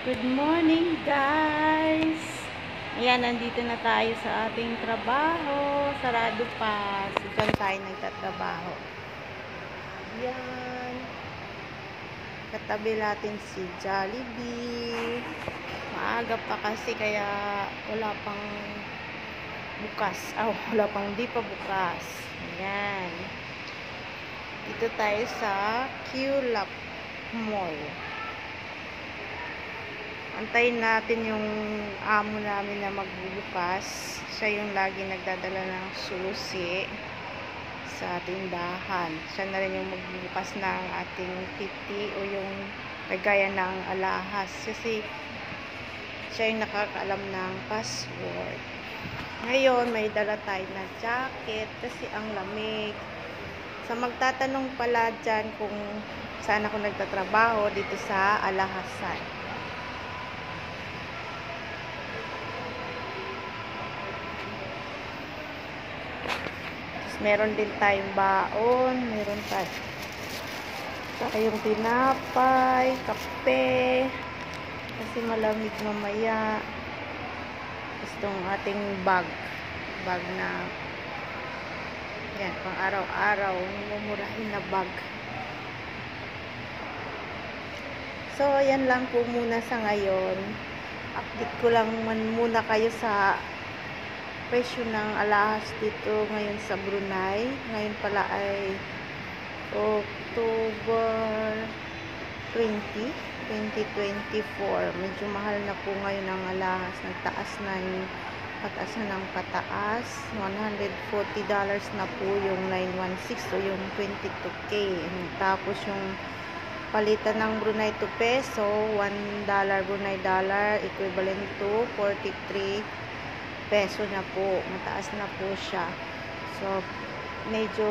Good morning, guys! Ayan, nandito na tayo sa ating trabaho. Sarado pa. So, dyan tayo nagtatrabaho. Ayan. Katabi natin si Jollibee. Maaga pa kasi kaya wala pang bukas. Di pa bukas. Ayan. Dito tayo sa QLab Mall. Antayin natin yung amo namin na magbubukas. Siya yung lagi nagdadala ng susi sa tindahan. Siya na rin yung magbubukas ng ating PT o yung kagaya ng alahas. Kasi siya yung nakakaalam ng password. Ngayon, may dala tayo na jacket kasi ang lamig. Sa magtatanong pala dyan kung saan ako nagtatrabaho, dito sa Alahasan. Meron din tayong baon, meron tayong tinapay, kape, kasi malamig mamaya. Itong ating bag na yan, pang araw-araw, mumurahin na bag. So, yan lang po muna sa ngayon. Update ko lang muna kayo sa presyo ng alahas dito ngayon sa Brunei. Ngayon pala ay October 20, 2024. Medyo mahal na po ngayon ang alahas. Nagtaas na yung pataas na ng pataas. $140 na po yung 916 o yung 22K. Tapos yung palitan ng Brunei to peso, $1 Brunei dollar equivalent to 43 peso na po. Mataas na po siya. So, medyo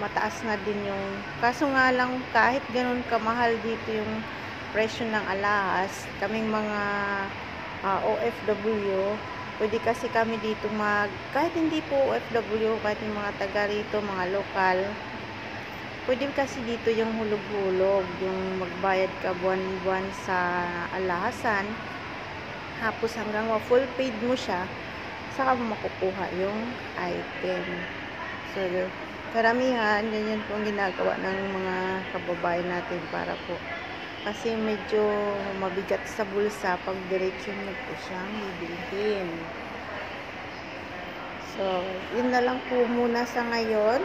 mataas na din yung, kaso nga lang kahit ganun kamahal dito yung presyo ng alahas, kaming mga OFW, pwede kasi kami dito kahit hindi po OFW, kahit yung mga taga rito, mga lokal, pwede kasi dito yung hulog-hulog, yung magbayad ka buwan-buwan sa alahasan, tapos hanggang full paid mo siya, saka mo makukuha yung item. So, karamihan, ganyan po ang ginagawa ng mga kababayan natin para po. Kasi medyo mabigat sa bulsa pag diretsyo nyo po siyang bibilhin. So, yun na lang po muna sa ngayon.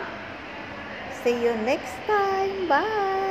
See you next time. Bye!